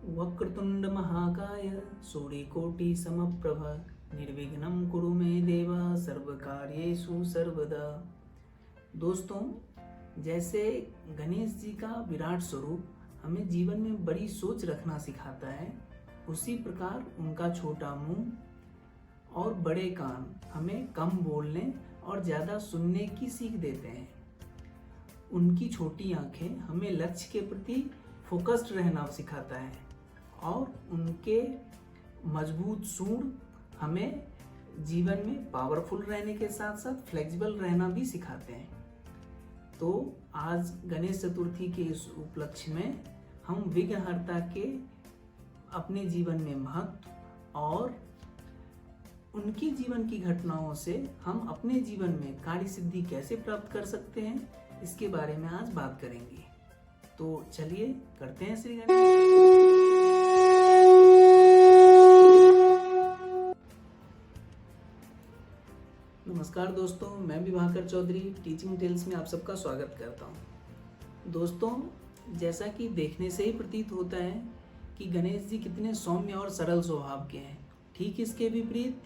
वक्रतुंड महाकाय सूर्यकोटि समप्रभ निर्विघ्नं कुरु मे देव सर्वकार्येषु सर्वदा। दोस्तों, जैसे गणेश जी का विराट स्वरूप हमें जीवन में बड़ी सोच रखना सिखाता है, उसी प्रकार उनका छोटा मुंह और बड़े कान हमें कम बोलने और ज़्यादा सुनने की सीख देते हैं। उनकी छोटी आंखें हमें लक्ष्य के प्रति फोकस्ड रहना सिखाता है और उनके मजबूत सूंड हमें जीवन में पावरफुल रहने के साथ साथ फ्लेक्सिबल रहना भी सिखाते हैं। तो आज गणेश चतुर्थी के इस उपलक्ष्य में हम विघ्नहर्ता के अपने जीवन में महत्व और उनकी जीवन की घटनाओं से हम अपने जीवन में कार्य सिद्धि कैसे प्राप्त कर सकते हैं, इसके बारे में आज बात करेंगे। तो चलिए करते हैं श्री गणेश। नमस्कार दोस्तों, मैं विभाकर चौधरी टीचिंग टेल्स में आप सबका स्वागत करता हूँ। दोस्तों, जैसा कि देखने से ही प्रतीत होता है कि गणेश जी कितने सौम्य और सरल स्वभाव के हैं, ठीक इसके विपरीत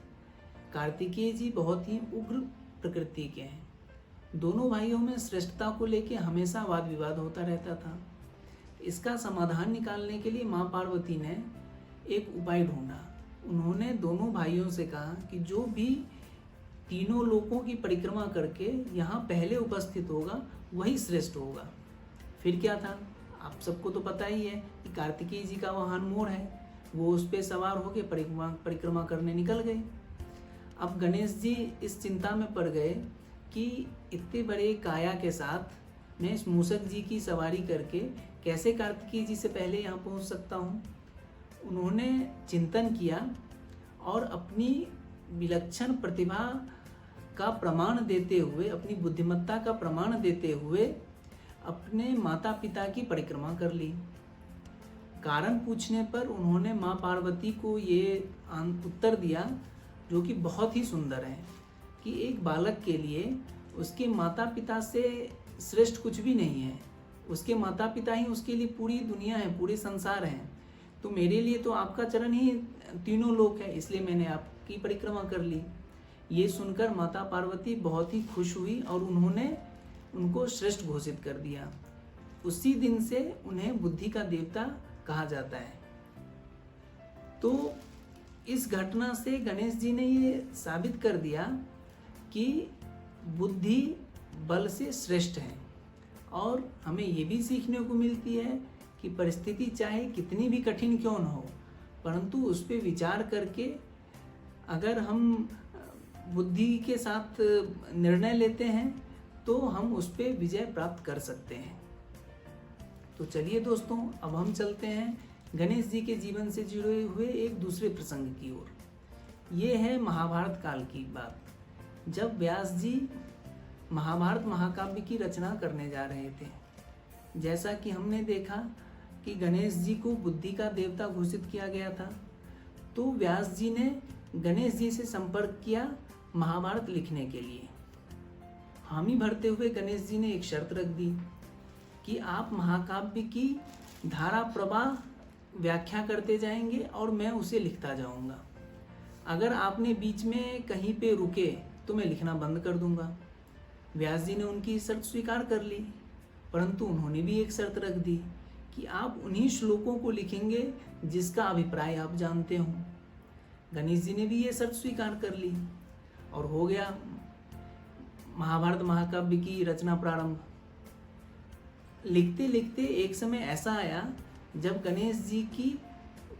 कार्तिकेय जी बहुत ही उग्र प्रकृति के हैं। दोनों भाइयों में श्रेष्ठता को लेकर हमेशा वाद विवाद होता रहता था। इसका समाधान निकालने के लिए माँ पार्वती ने एक उपाय ढूंढा। उन्होंने दोनों भाइयों से कहा कि जो भी तीनों लोकों की परिक्रमा करके यहाँ पहले उपस्थित होगा वही श्रेष्ठ होगा। फिर क्या था, आप सबको तो पता ही है कि कार्तिकेय जी का वाहन मोर है, वो उस पर सवार होकर परिक्रमा करने निकल गए। अब गणेश जी इस चिंता में पड़ गए कि इतने बड़े काया के साथ मैं इस मूषक जी की सवारी करके कैसे कार्तिकेय जी से पहले यहाँ पहुँच सकता हूँ। उन्होंने चिंतन किया और अपनी विलक्षण प्रतिभा का प्रमाण देते हुए, अपनी बुद्धिमत्ता का प्रमाण देते हुए अपने माता पिता की परिक्रमा कर ली। कारण पूछने पर उन्होंने माँ पार्वती को ये उत्तर दिया जो कि बहुत ही सुंदर है कि एक बालक के लिए उसके माता पिता से श्रेष्ठ कुछ भी नहीं है। उसके माता पिता ही उसके लिए पूरी दुनिया है, पूरे संसार है। तो मेरे लिए तो आपका चरण ही तीनों लोक है, इसलिए मैंने आपकी परिक्रमा कर ली। ये सुनकर माता पार्वती बहुत ही खुश हुई और उन्होंने उनको श्रेष्ठ घोषित कर दिया। उसी दिन से उन्हें बुद्धि का देवता कहा जाता है। तो इस घटना से गणेश जी ने ये साबित कर दिया कि बुद्धि बल से श्रेष्ठ है। और हमें ये भी सीखने को मिलती है कि परिस्थिति चाहे कितनी भी कठिन क्यों न हो, परंतु उस पर विचार करके अगर हम बुद्धि के साथ निर्णय लेते हैं तो हम उस पर विजय प्राप्त कर सकते हैं। तो चलिए दोस्तों, अब हम चलते हैं गणेश जी के जीवन से जुड़े हुए एक दूसरे प्रसंग की ओर। ये है महाभारत काल की बात, जब व्यास जी महाभारत महाकाव्य की रचना करने जा रहे थे। जैसा कि हमने देखा कि गणेश जी को बुद्धि का देवता घोषित किया गया था, तो व्यास जी ने गणेश जी से संपर्क किया महाभारत लिखने के लिए। हामी भरते हुए गणेश जी ने एक शर्त रख दी कि आप महाकाव्य की धारा प्रवाह व्याख्या करते जाएंगे और मैं उसे लिखता जाऊंगा। अगर आपने बीच में कहीं पे रुके तो मैं लिखना बंद कर दूंगा। व्यास जी ने उनकी शर्त स्वीकार कर ली, परंतु उन्होंने भी एक शर्त रख दी कि आप उन्हीं श्लोकों को लिखेंगे जिसका अभिप्राय आप जानते हो। गणेश जी ने भी ये शर्त स्वीकार कर ली और हो गया महाभारत महाकाव्य की रचना प्रारंभ। लिखते लिखते एक समय ऐसा आया जब गणेश जी की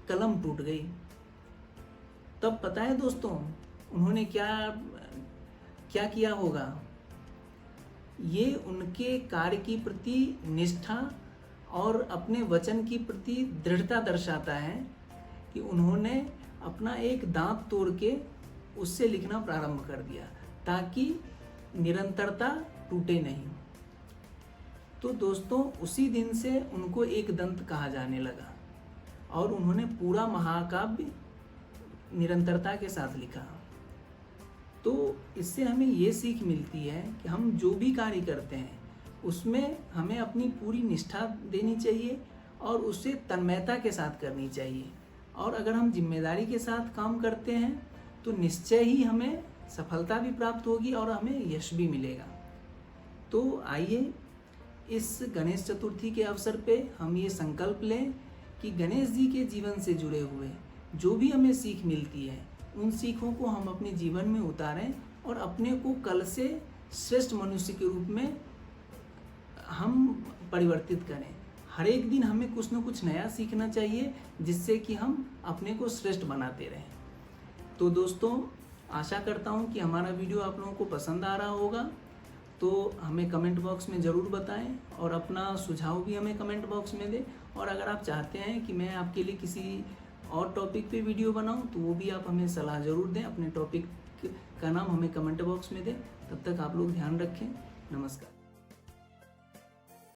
कलम टूट गई। तब पता है दोस्तों, उन्होंने क्या किया होगा। ये उनके कार्य की प्रति निष्ठा और अपने वचन की प्रति दृढ़ता दर्शाता है कि उन्होंने अपना एक दांत तोड़ के उससे लिखना प्रारंभ कर दिया ताकि निरंतरता टूटे नहीं। तो दोस्तों, उसी दिन से उनको एक दंत कहा जाने लगा और उन्होंने पूरा महाकाव्य निरंतरता के साथ लिखा। तो इससे हमें ये सीख मिलती है कि हम जो भी कार्य करते हैं उसमें हमें अपनी पूरी निष्ठा देनी चाहिए और उसे तन्मयता के साथ करनी चाहिए। और अगर हम जिम्मेदारी के साथ काम करते हैं तो निश्चय ही हमें सफलता भी प्राप्त होगी और हमें यश भी मिलेगा। तो आइए इस गणेश चतुर्थी के अवसर पे हम ये संकल्प लें कि गणेश जी के जीवन से जुड़े हुए जो भी हमें सीख मिलती है उन सीखों को हम अपने जीवन में उतारें और अपने को कल से श्रेष्ठ मनुष्य के रूप में हम परिवर्तित करें। हर एक दिन हमें कुछ न कुछ नया सीखना चाहिए जिससे कि हम अपने को श्रेष्ठ बनाते रहें। तो दोस्तों, आशा करता हूँ कि हमारा वीडियो आप लोगों को पसंद आ रहा होगा। तो हमें कमेंट बॉक्स में ज़रूर बताएं और अपना सुझाव भी हमें कमेंट बॉक्स में दें। और अगर आप चाहते हैं कि मैं आपके लिए किसी और टॉपिक पे वीडियो बनाऊं तो वो भी आप हमें सलाह ज़रूर दें। अपने टॉपिक का नाम हमें कमेंट बॉक्स में दें। तब तक आप लोग ध्यान रखें। नमस्कार।